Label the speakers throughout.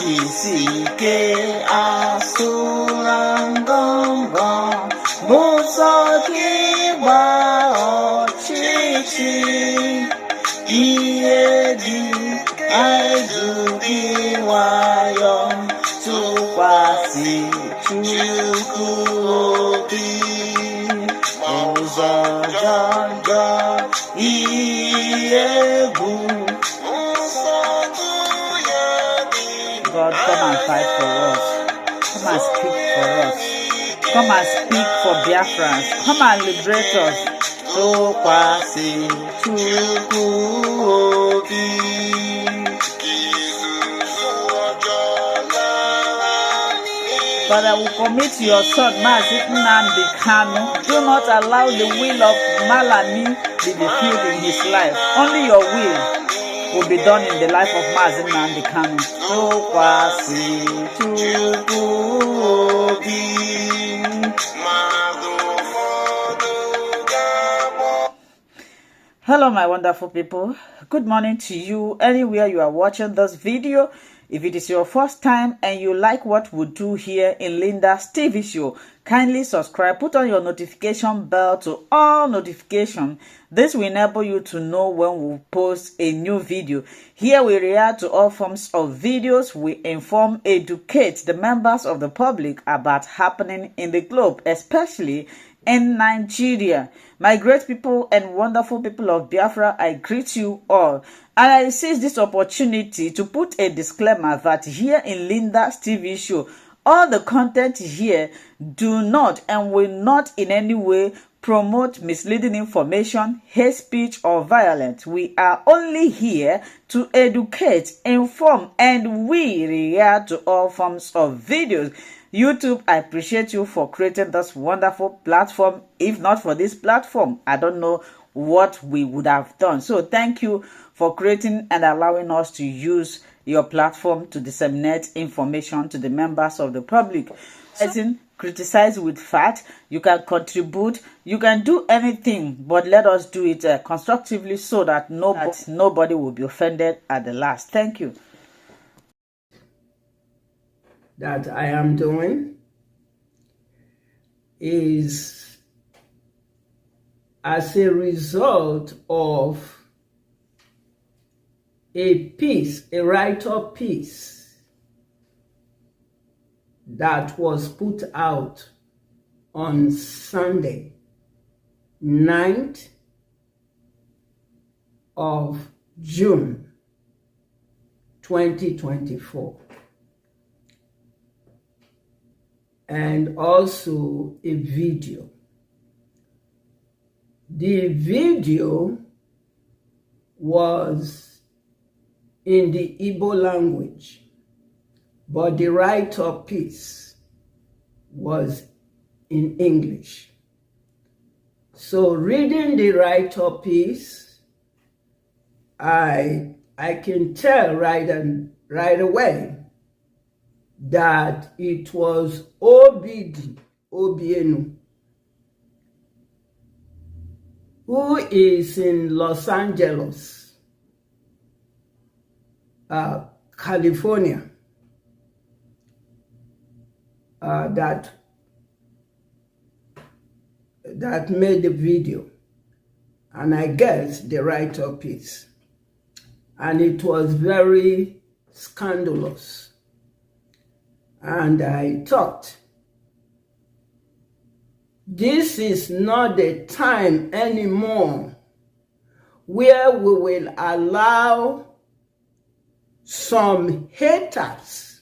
Speaker 1: jisike asụrangongo bụsọ gị gba ọchịchị ihe dị azụ gị nwayọ tụkwasị Chukwu obi ụzọ jọjọ ihe bụ God, come and fight for us. Come and speak for us. Come and speak for Biafrans. Come and liberate us. Tụkwasị Chukwu obi. Father, we commit your son, Mazi Nnamdi Kanu. Do not allow the will of Malami be fulfilled in his life. Only your will be done in the life of Mazi Nnamdi Kanu. Tụkwasị Chukwu obi. Hello, my wonderful people. Good morning to you anywhere you are watching this video. If it is your first time and you like what we do here in Linda's TV show, kindly subscribe, put on your notification bell to all notifications. This will enable you to know when we post a new video. Here we react to all forms of videos. We inform, educate the members of the public about happening in the globe, especially in Nigeria. My great people and wonderful people of Biafra, I greet you all. And I seize this opportunity to put a disclaimer that here in Linda's TV show, all the content here do not and will not in any way promote misleading information, hate speech, or violence. We are only here to educate, inform, and we react to all forms of videos. YouTube, I appreciate you for creating this wonderful platform. If not for this platform, I don't know what we would have done. So thank you for creating and allowing us to use your platform to disseminate information to the members of the public. Criticize with fact. You can contribute. You can do anything, but let us do it constructively so that nobody will be offended at the last. Thank you.
Speaker 2: That I am doing is as a result of a piece, a write-up piece that was put out on Sunday, 9th of June, 2024. And also a video. The video was in the Igbo language, but the write-up piece was in English. So reading the write-up piece, I can tell right away that it was Obienu, who is in Los Angeles, California, that made the video, and I guess the write-up piece, and it was very scandalous. And I thought, this is not the time anymore where we will allow some haters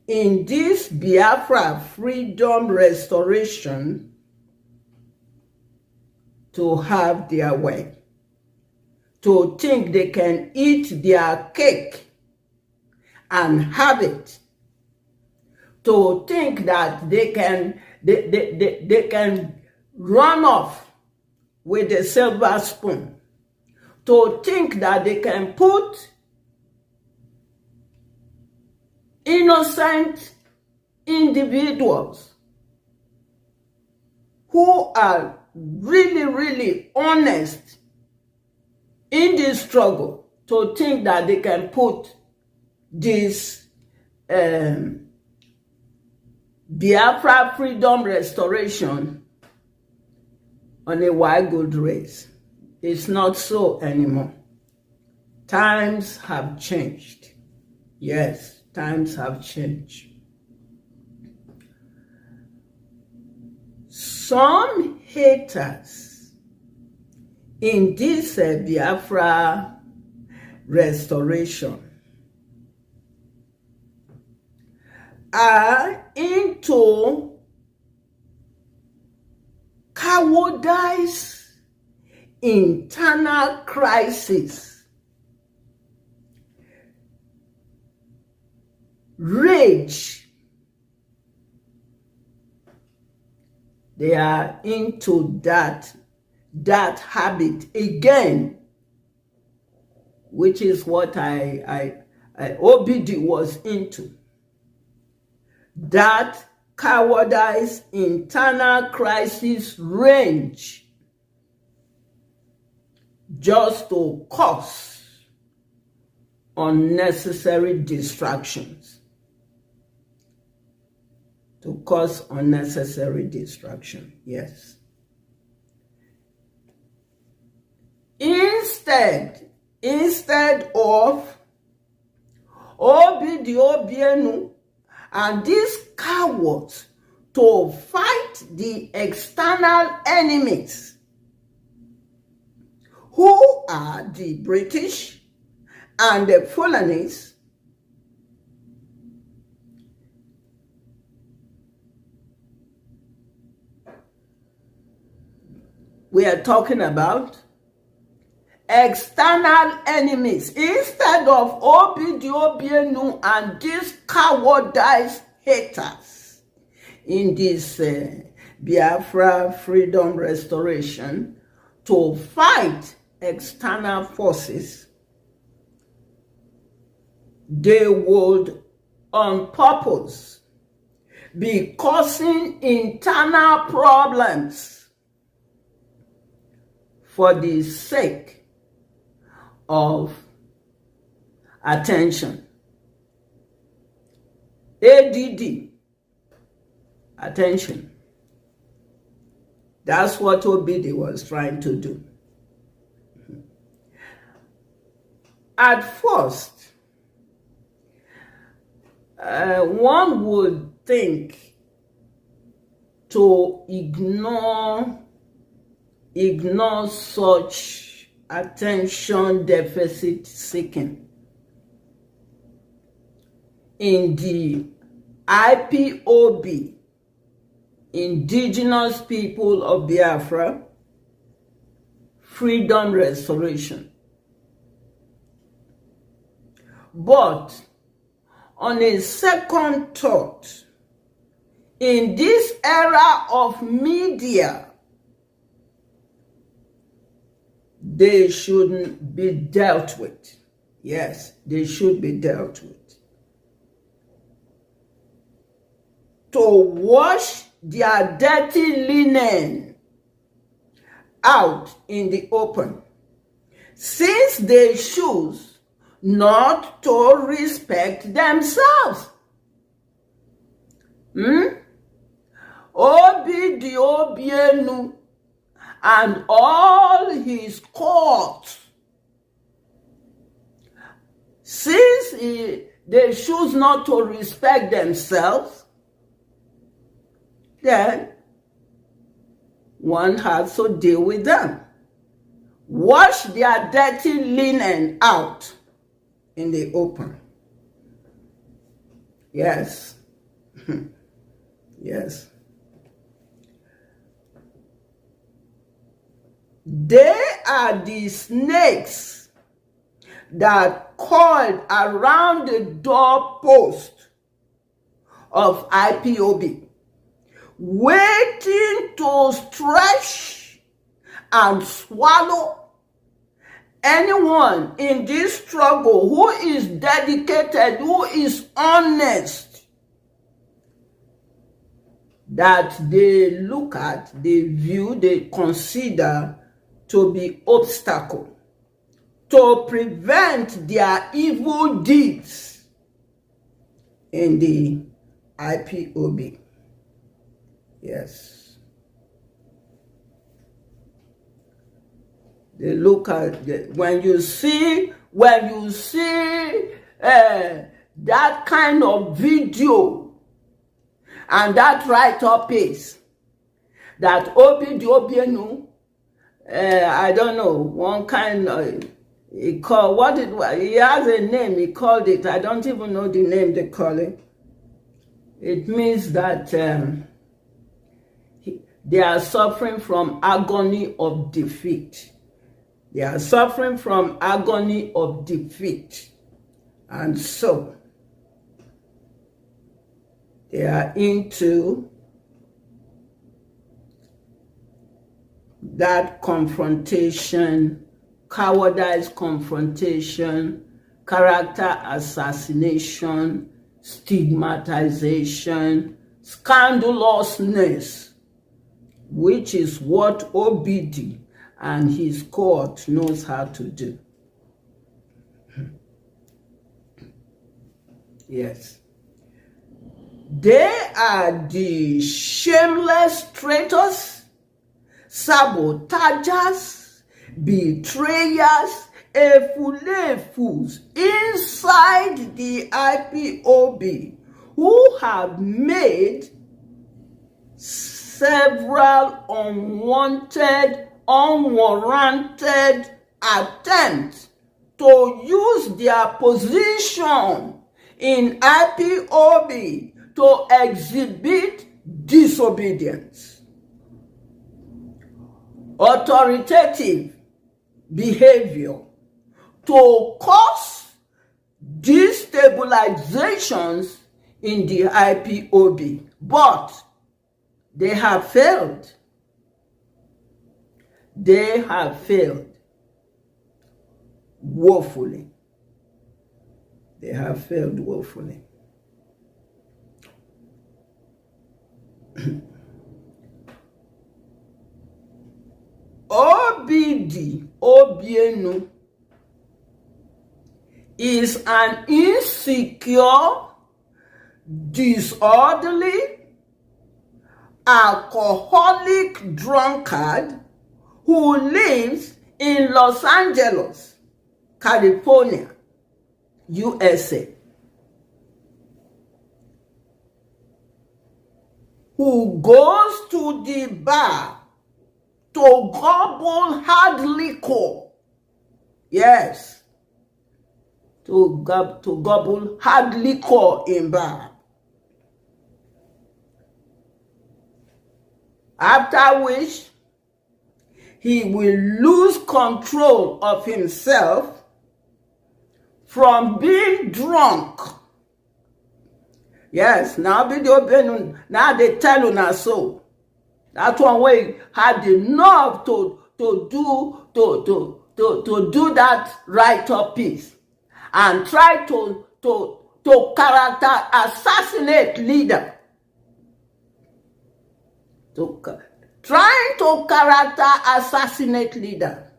Speaker 2: in this Biafra freedom restoration to have their way, to think they can eat their cake and have it, to think that they can run off with a silver spoon, to think that they can put innocent individuals who are really, really honest in this struggle, to think that they can put this Biafra freedom restoration on a wide good race. It's not so anymore. Times have changed. Yes, times have changed. Some haters in this Biafra restoration are into cowardice, internal crisis, rage. They are into that habit again, which is what OBD was into. That cowardice, internal crisis range, just to cause unnecessary distractions. To cause unnecessary distraction, yes. Instead of OBD and these cowards to fight the external enemies, who are the British and the Fulanis, we are talking about external enemies. Instead of OBD and these cowardice haters in this Biafra freedom restoration to fight external forces, they would on purpose be causing internal problems for the sake of attention. ADD, attention. That's what OBD was trying to do. At first, one would think to ignore such attention deficit seeking in the IPOB, Indigenous People of Biafra freedom restoration. But on a second thought, in this era of media, they shouldn't be dealt with. Yes, they should be dealt with. To wash their dirty linen out in the open, since they choose not to respect themselves. OBD and all his court, since they choose not to respect themselves, then one has to deal with them. Wash their dirty linen out in the open. Yes. Yes. They are the snakes that coiled around the doorpost of IPOB, waiting to stretch and swallow anyone in this struggle who is dedicated, who is honest, that they look at, they view, they consider to be obstacle to prevent their evil deeds. in the IPOB. Yes. They look at when you see that kind of video and that write-up is that Obidiobenu, I don't know, one kind of, he called, what it was, he has a name, he called it, I don't even know the name they call it. It means that they are suffering from agony of defeat. They are suffering from agony of defeat. And so, they are into that confrontation, cowardice confrontation, character assassination, stigmatization, scandalousness, which is what OBD and his court knows how to do. Yes. They are the shameless traitors, sabotagers, betrayers, efulefus inside the IPOB who have made several unwanted, unwarranted attempts to use their position in IPOB to exhibit disobedience, authoritative behavior, to cause destabilizations in the IPOB. But they have failed. They have failed woefully. They have failed woefully. OBD, Obienu, is an insecure, disorderly, alcoholic drunkard who lives in Los Angeles, California, USA, who goes to the bar to gobble hard liquor. Yes, to gobble hard liquor in bar. After which, he will lose control of himself from being drunk. Yes, now they tell you so. That one way had enough to do that write-up piece and try to character assassinate leader. Trying to character assassinate leader.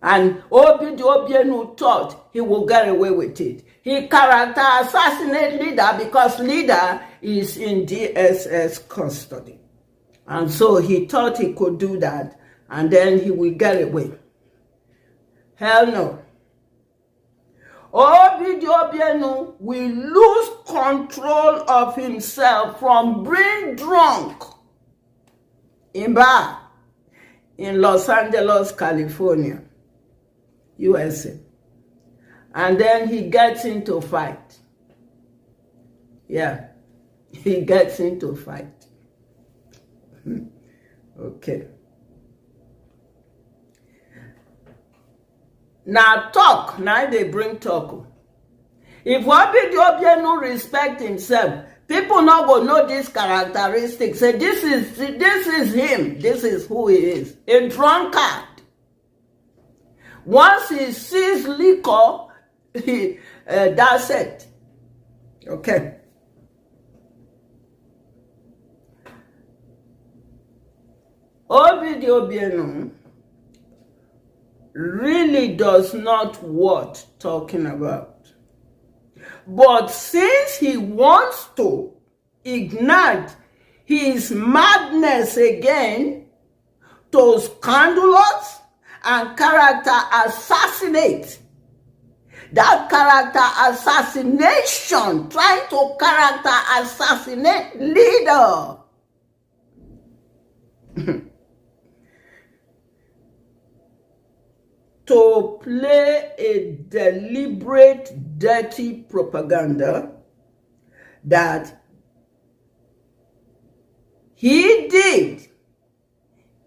Speaker 2: And Obidiobenu thought he will get away with it. He character assassinate leader because leader is in DSS custody. And so he thought he could do that and then he will get away. Hell no. Obidiobenu will lose control of himself from being drunk in bar in Los Angeles, California, USA. And then he gets into fight. Yeah, he gets into fight. Okay. Now talk, now they bring talk. If Obidiobenu respect himself, people not gonna know these characteristics. Say this is him. This is who he is. A drunkard. Once he sees liquor, that's it. Okay. Obidiobenu really does not worth talking about. But since he wants to ignite his madness again to scandalous and character assassinate, that character assassination, trying to character assassinate leader, to play a deliberate, dirty propaganda that he did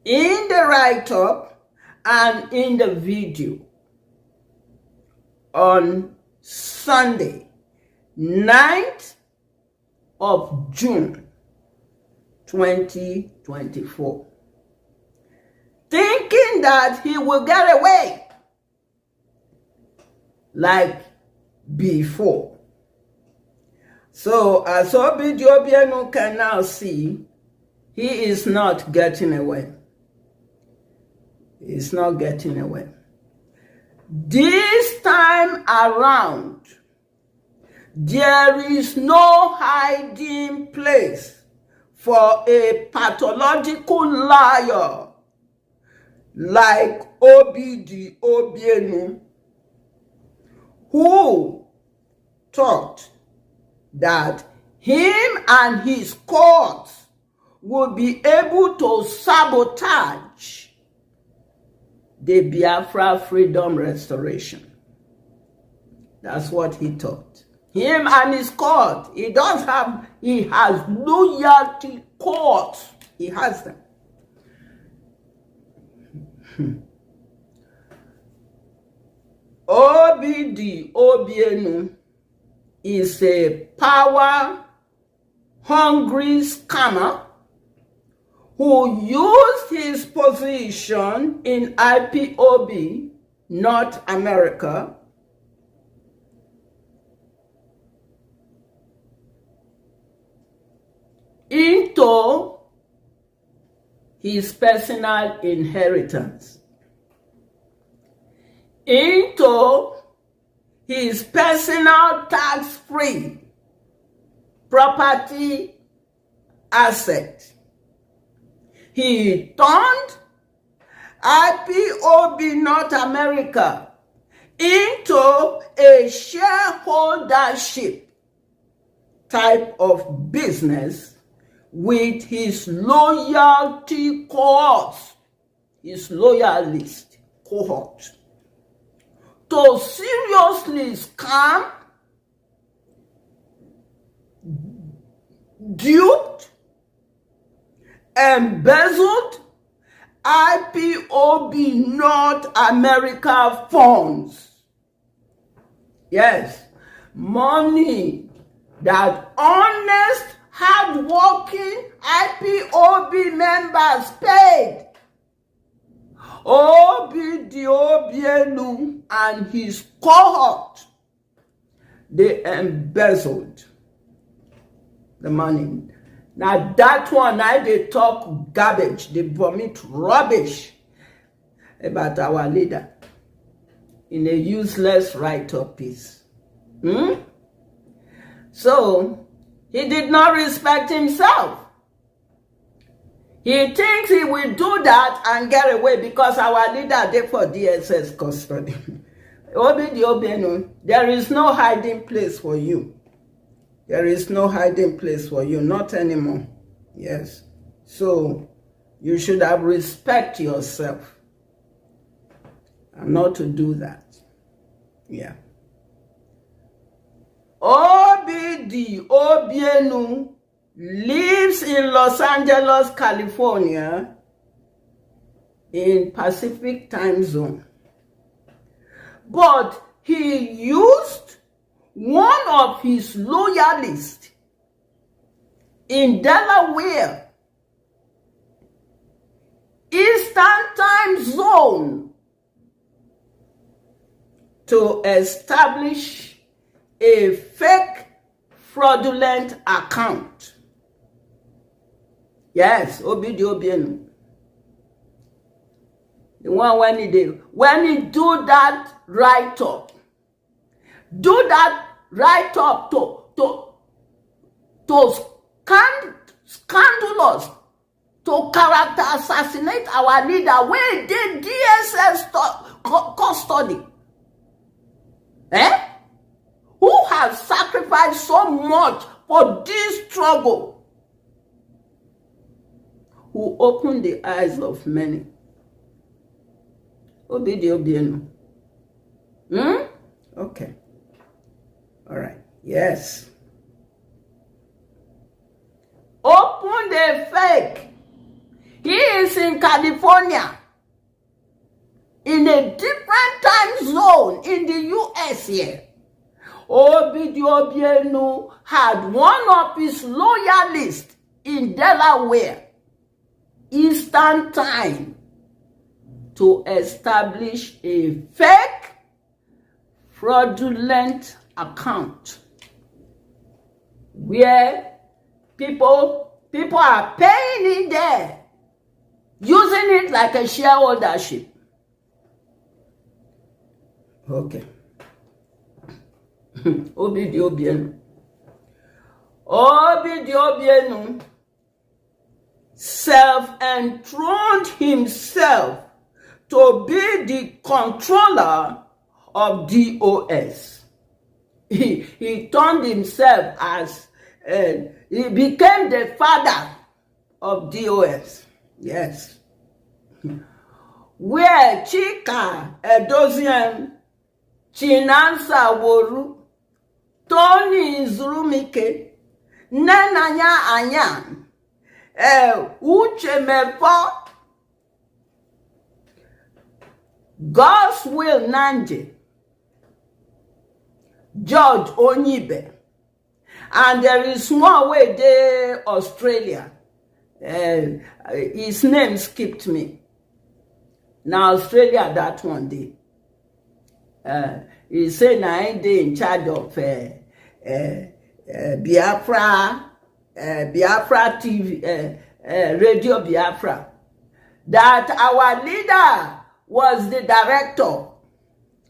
Speaker 2: in the write-up and in the video on Sunday, 9th of June, 2024, thinking that he will get away like before. So as Obidiobenu can now see, he is not getting away. He's not getting away. This time around, there is no hiding place for a pathological liar like Obidiobenu, who thought that him and his courts would be able to sabotage the Biafra freedom restoration. That's what he thought. Him and his court, he has loyalty courts. He has them. Obidiobenu is a power-hungry scammer who used his position in IPOB, North America, into his personal inheritance, into his personal tax-free property asset. He turned IPOB North America into a shareholdership type of business with his loyalty cohort, his loyalist cohort, to seriously scam, duped, embezzled IPOB North America funds. Yes, money that honest, hard-working IPOB members paid Obidiobenu and his cohort. They embezzled the money. Now that one, they talk garbage, they vomit rubbish about our leader in a useless write-up piece. So, he did not respect himself. He thinks he will do that and get away because our leader did for DSS custody. Obidiobenu, there is no hiding place for you. There is no hiding place for you, not anymore. Yes. So, you should have respect yourself and not to do that. Yeah. Obidiobenu lives in Los Angeles, California, in Pacific time zone. But he used one of his loyalists in Delaware, Eastern time zone, to establish a fake fraudulent account. Yes, Obidiobenu. The one when he do that write-up, right up to scandalous, to character assassinate our leader wey dey DSS custody. Who have sacrificed so much for this struggle, who opened the eyes of many. Obidiobien. Okay. All right. Yes. Open the fake. He is in California, in a different time zone in the US here. Obidiobienu had one of his loyalists in Delaware, Eastern Time, to establish a fake, fraudulent account where people are paying in there, using it like a shareholdership. Okay. Obidiobienu self-enthroned himself to be the controller of DOS. He turned himself as, he became the father of DOS. Yes. Where Chika Edozian, Chinansa Woru, Tony Zurumike, Nenanya Anyan, Uche Mepo, God's Will Nanje, George Onyibe, and there is one way there, Australia. His name skipped me. Now Australia, that one day. He said now ain't they in charge of Biafra TV, Radio Biafra. That our leader was the director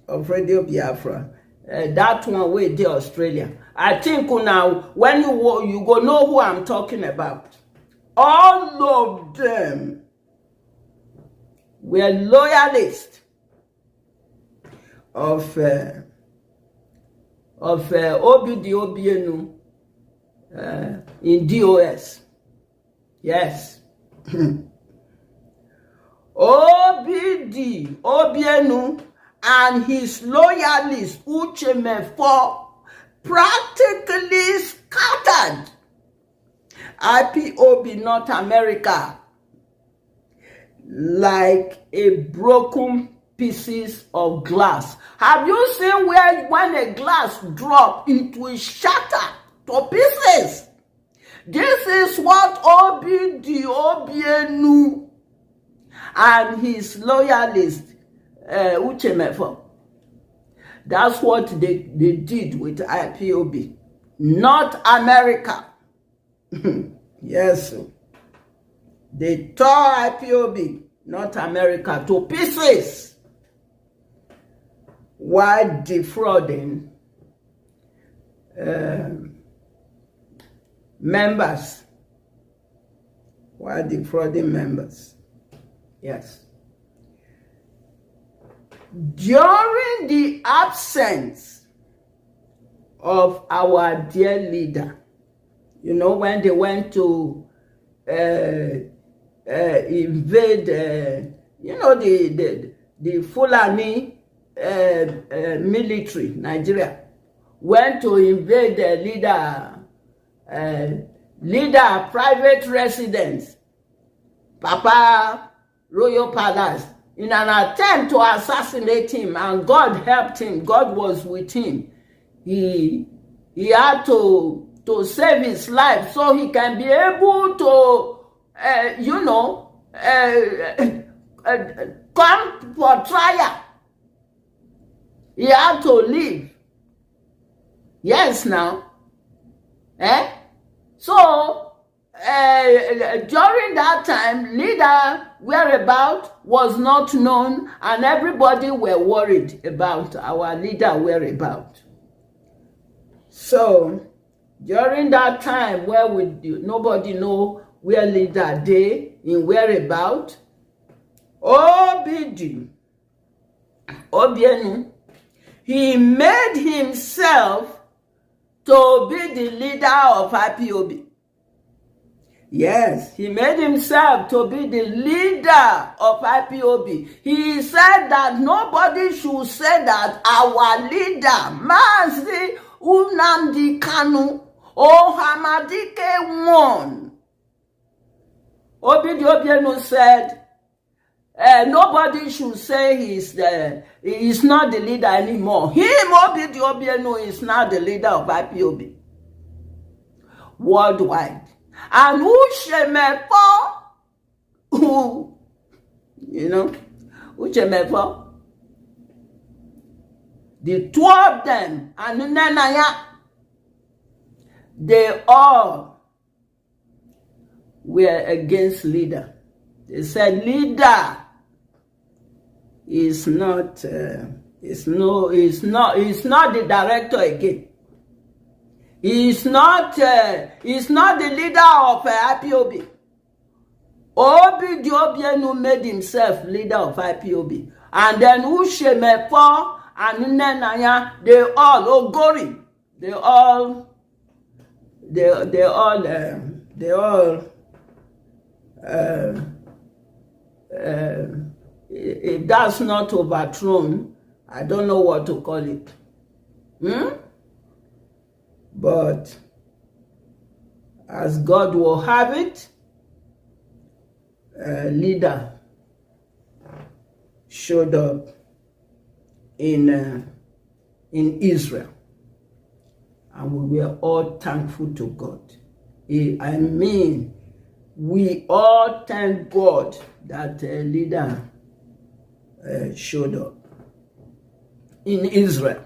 Speaker 2: of Radio Biafra. That one way there, Australia. I think now when you go know who I'm talking about. All of them were loyalists of Obidiobienu in DOS. Yes. Obienu and his loyalists, Uche Mefo, practically scattered IPOB North America like a broken pieces of glass. Have you seen where when a glass drop, it will shatter to pieces? This is what Obienu and his loyalists, Uche Mefo, that's what they did with IPOB. Not America. Yes. They tore IPOB, not America, to pieces while defrauding members. Yes. During the absence of our dear leader, you know, when they went to invade, the Fulani military, Nigeria, went to invade the leader private residence, Papa Royal Palace, in an attempt to assassinate him, and God helped him. God was with him. He had to save his life so he can be able to, come for trial. He had to leave. Yes, now. So, during that time, leader whereabout was not known, and everybody were worried about our leader whereabout. So during that time where nobody know where leader dey in whereabout, Obienu, he made himself to be the leader of IPOB. Yes, he made himself to be the leader of IPOB. He said that nobody should say that our leader, Mazi Nnamdi Kanu, Ohamadike won. Obienu said, nobody should say he's not the leader anymore. Him, Obienu, is now the leader of IPOB worldwide. And Uchemefo, Uchemefo, the two of them, and Nenaya, they all were against leader. They said leader is not the director again. He's not the leader of IPOB. Obienu made himself leader of IPOB. And then Uchemefo and Nenaya, they all Ogori. If that's not overthrown, I don't know what to call it. But as God will have it, a leader showed up in Israel, and we were all thankful to God. I mean, we all thank God that a leader showed up in Israel.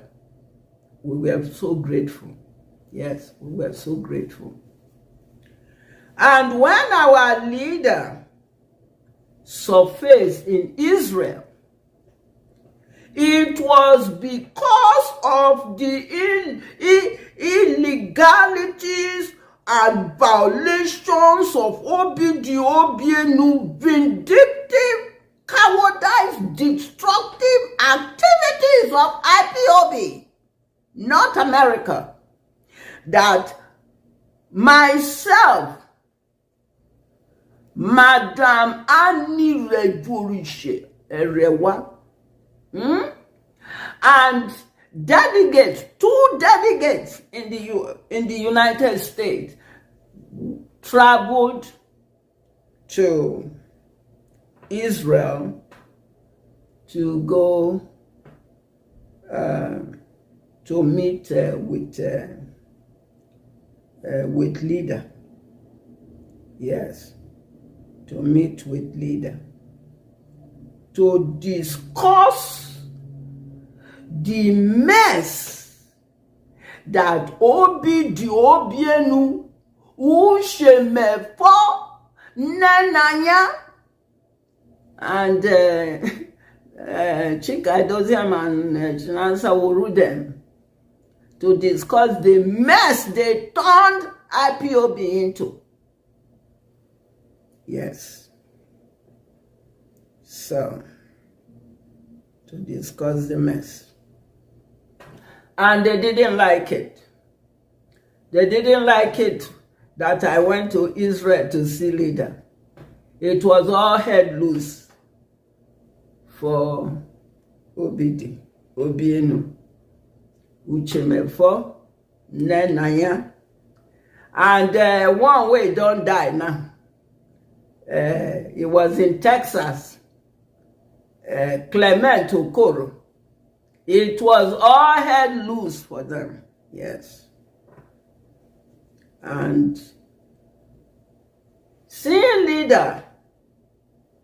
Speaker 2: We were so grateful. Yes, we were so grateful. And when our leader surfaced in Israel, it was because of the illegalities and violations of Obienu vindictive, cowardice, destructive activities of IPOB, not America, that myself, Madam Annie Rejurishe Erewa, and two delegates in the United States traveled to Israel to go to meet with leader. Yes, to meet with leader, to discuss the mess that Obienu, Uchemefo, Nenaya, and Chika Doziam and Chinansa Worudem, to discuss the mess they turned IPOB into. Yes. So, to discuss the mess. And they didn't like it. They didn't like it that I went to Israel to see leader. It was all head loose for Obienu, Uchemefo, Nenaya, and one way don't die now. It was in Texas, Clement Okoro. It was all head loose for them, yes. And seeing leader,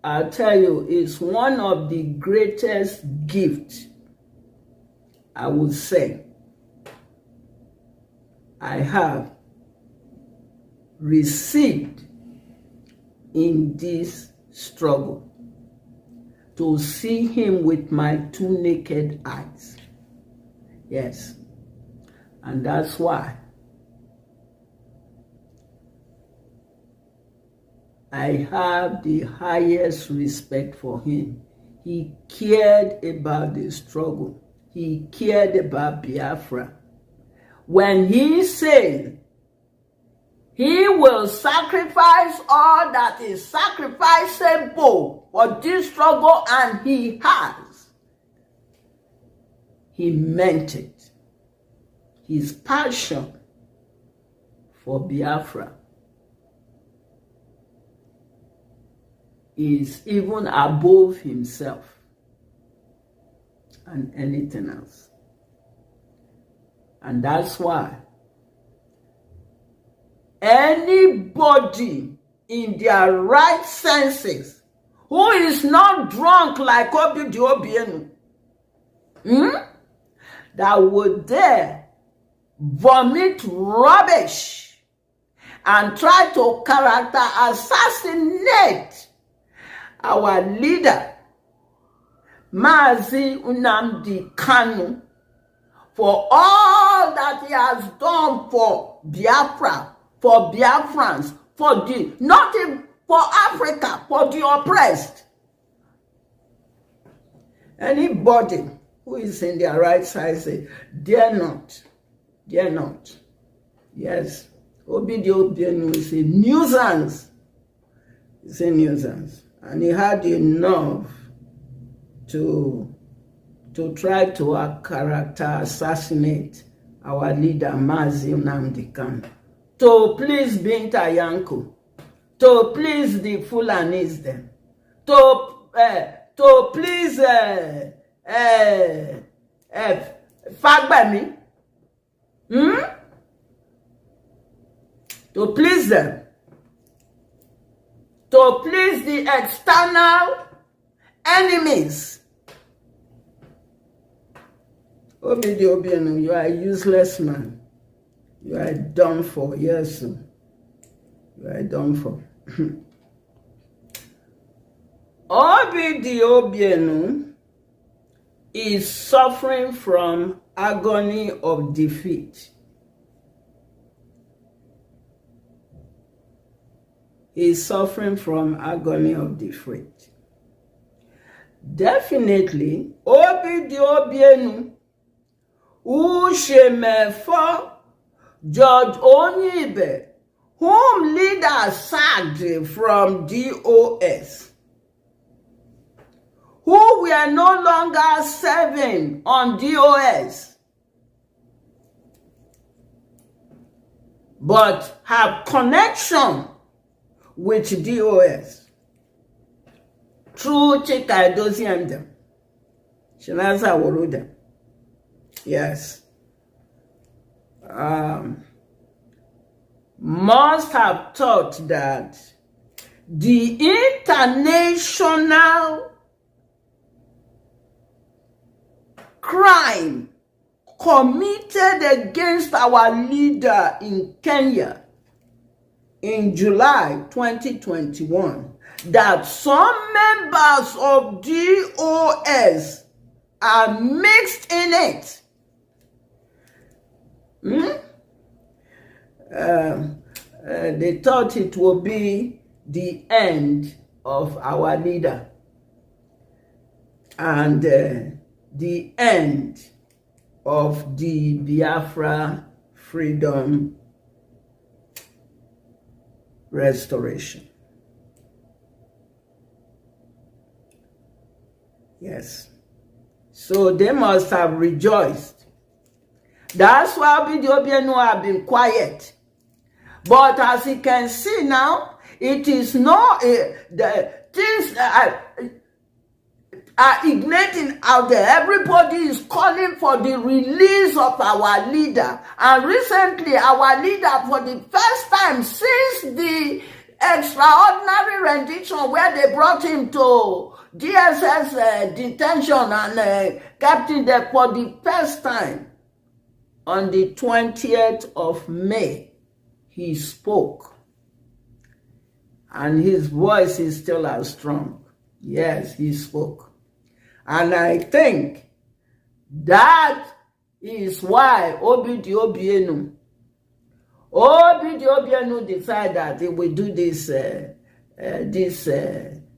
Speaker 2: I'll tell you, is one of the greatest gifts, I would say, I have received in this struggle. To see him with my two naked eyes. Yes. And that's why I have the highest respect for him. He cared about the struggle. He cared about Biafra. When he said he will sacrifice all that is sacrificable for this struggle, and he has, he meant it. His passion for Biafra is even above himself and anything else. And that's why anybody in their right senses who is not drunk like Govt that would dare vomit rubbish and try to character assassinate our leader, Mazi Nnamdi Kanu, for all that he has done for Biafra, for Biafrans, for the, not even for Africa, for the oppressed. Anybody who is in their right side say, dare not. Yes, Obidiobenu is a nuisance. It's a nuisance. And he had enough to try to character assassinate our leader, Mazi Nnamdi Kanu, to please Binta Yanko, to please the Fulanis them, to please Fagbemi, to please them, to please the external enemies. Obidiobenu, you are a useless man. You are done for. Yes, sir. You are done for. Obidiobenu is suffering from agony of defeat. He is suffering from agony of defeat. Definitely, Obidiobenu, Ushemefo, George Onyibe, whom leaders sacked from DOS, who were no longer serving on DOS, but have connection with DOS through Chika Edozie and them, Shinaza Woruda. Yes. Must have thought that the international crime committed against our leader in Kenya in July 2021, that some members of DOS are mixed in it. They thought it would be the end of our leader and the end of the Biafra freedom restoration. Yes. So they must have rejoiced. That's why Obidiobenu have been quiet. But as you can see now, it is not the things are igniting out there. Everybody is calling for the release of our leader. And recently, our leader, for the first time since the extraordinary rendition where they brought him to DSS detention and kept him there for the first time, on the 20th of May, he spoke. And his voice is still as strong. Yes, he spoke. And I think that is why Obidiobienu decided that he will do this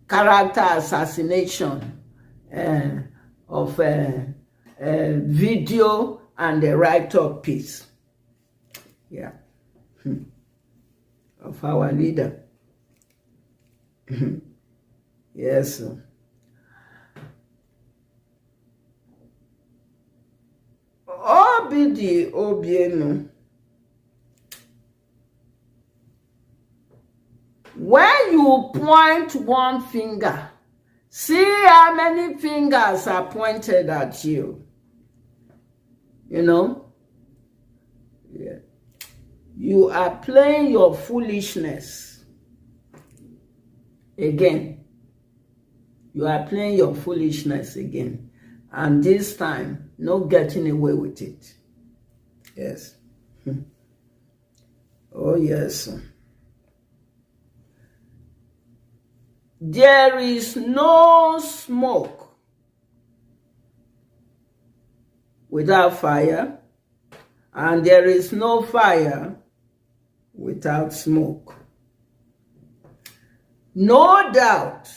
Speaker 2: character assassination of video and the write-up piece. Yeah. Of our leader. Yes. Obidiobienu. When you point one finger, see how many fingers are pointed at you. You know? Yeah. You are playing your foolishness. Again. You are playing your foolishness again. And this time, no getting away with it. Yes. Oh, yes. There is no smoke without fire, and there is no fire without smoke. No doubt,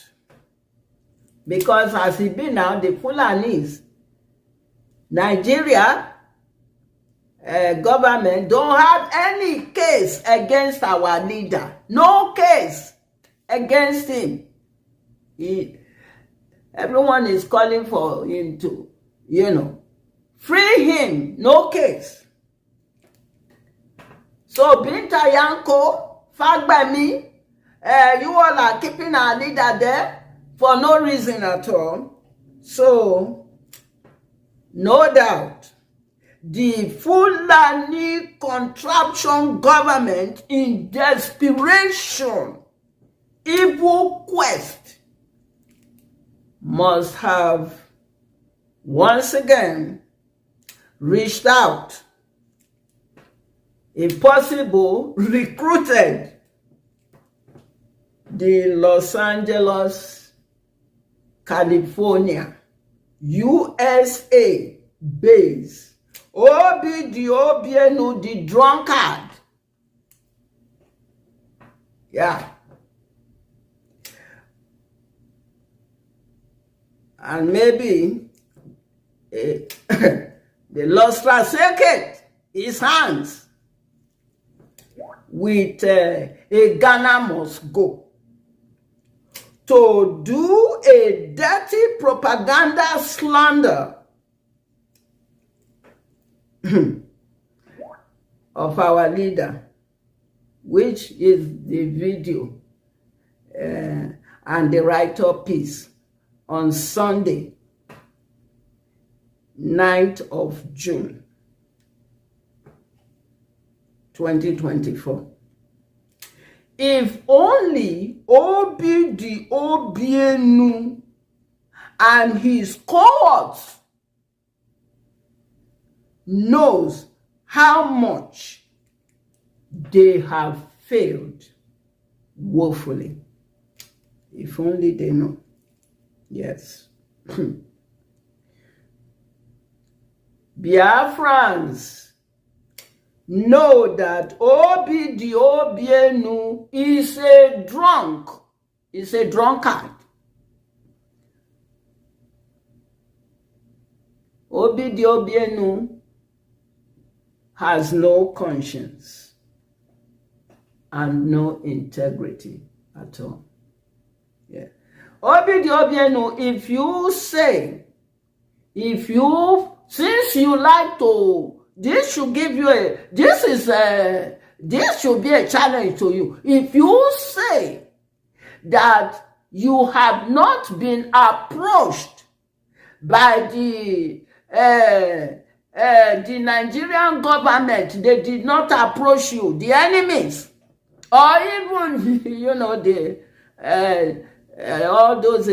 Speaker 2: because as it be now, the Fulanis, Nigeria government don't have any case against our leader. No case against him. Everyone is calling for him to, free him. No case. So Binta Yanko, Fagbemi, you all are keeping our leader there for no reason at all. So, no doubt, the Fulani contraption government in desperation, evil quest, must have once again reached out, if possible, recruited the Los Angeles, California, USA base, Obidiobienu, the drunkard. Yeah. And maybe the lost second his hands with a Ghana must go to do a dirty propaganda slander of our leader, which is the video and the write-up piece on Sunday, 9th of June, 2024. If only Obidiobienu and his cohorts knows how much they have failed woefully. If only they know. Yes. Biafrans know that Obidiobienu is a drunkard. Obidiobienu has no conscience and no integrity at all. Yeah. Obidiobienu, since you like to, this should give you this should be a challenge to you. If you say that you have not been approached by the Nigerian government, they did not approach you, the enemies, or even, all those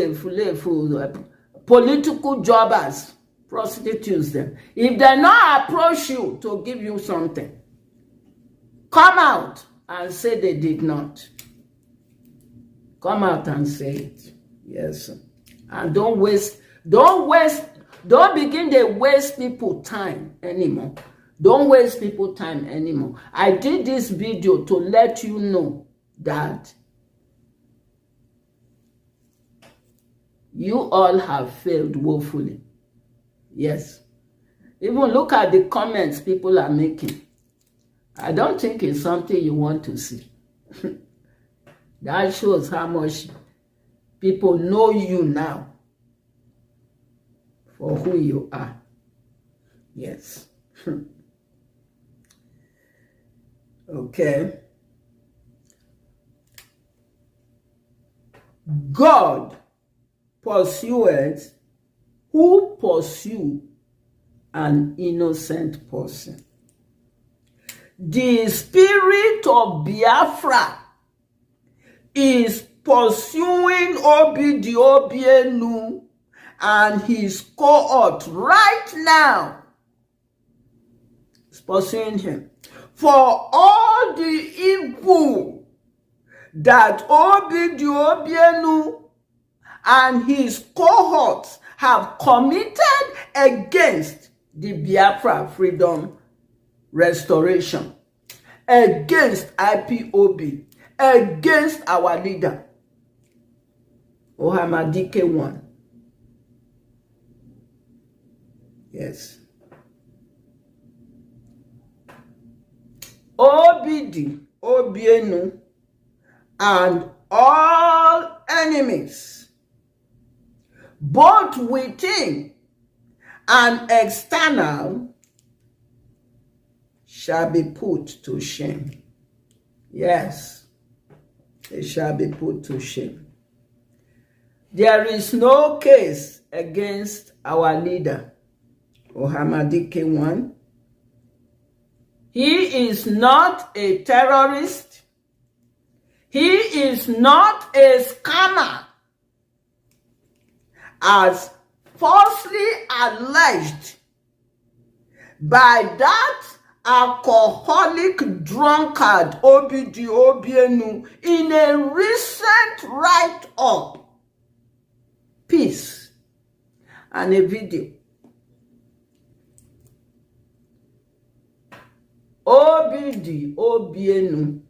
Speaker 2: political jobbers, prostitutes them. If they not approach you to give you something, come out and say they did not. Come out and say it. Yes. And don't waste Don't begin to waste people time anymore. Don't waste people time anymore. I did this video to let you know that you all have failed woefully. Yes. Even look at the comments people are making. I don't think it's something you want to see. That shows how much people know you now for who you are. Yes. Okay. God pursueth who pursue an innocent person. The spirit of Biafra is pursuing Obidiobenu and his cohort right now. It's pursuing him for all the evil that Obidiobenu and his cohorts have committed against the Biafra freedom restoration, against IPOB, against our leader, Ohamadike 1. Yes. Obidi, Obienu, and all enemies, both within and external, shall be put to shame. Yes, they shall be put to shame. There is no case against our leader, Ohamadike 1. He is not a terrorist. He is not a scammer, as falsely alleged by that alcoholic drunkard Obidiobenu in a recent write-up piece and a video. Obidiobenu,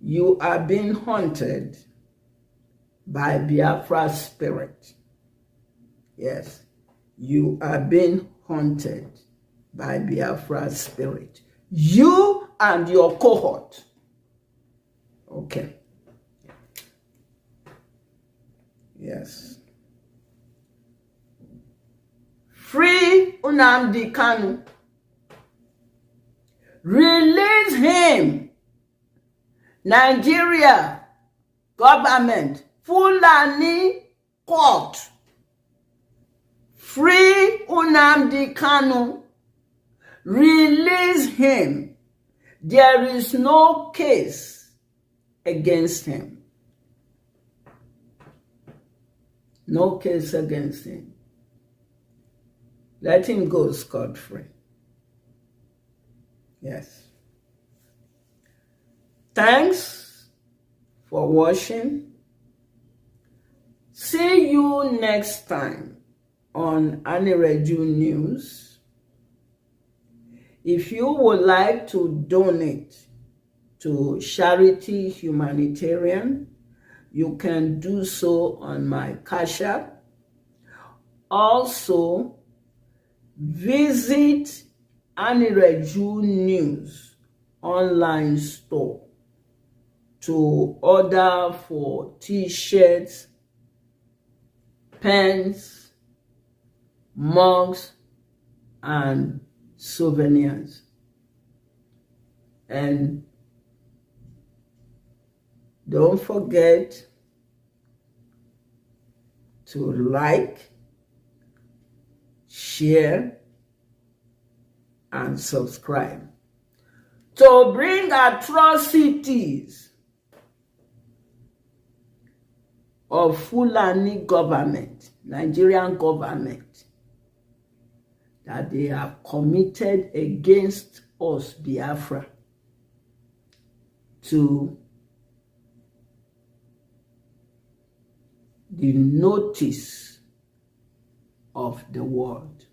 Speaker 2: you are being haunted by Biafra spirit. Yes, you are being haunted by Biafra spirit. You and your cohort. Okay. Yes. Free Nnamdi Kanu. Release him. Nigeria government, Fulani court. Free Nnamdi Kanu. Release him. There is no case against him. No case against him. Let him go scot-free. Yes. Thanks for watching. See you next time on Anireju News. If you would like to donate to charity humanitarian, you can do so on my Cash App. Also, visit Anireju News online store to order for t-shirts, pens, mugs, and souvenirs. And don't forget to like, share, and subscribe to bring atrocities of Fulani government, Nigerian government, that they have committed against us, Biafra, to the notice of the world.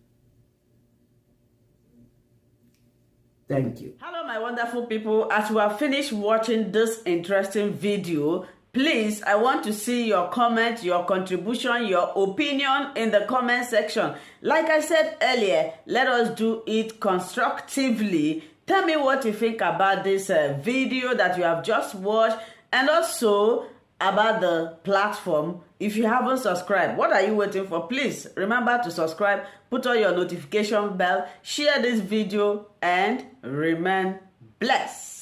Speaker 2: Thank you.
Speaker 1: Hello, my wonderful people. As you have finished watching this interesting video, please, I want to see your comment, your contribution, your opinion in the comment section. Like I said earlier, let us do it constructively. Tell me what you think about this video that you have just watched, and also about the platform. If you haven't subscribed, what are you waiting for? Please remember to subscribe, put on your notification bell, share this video, and remain blessed.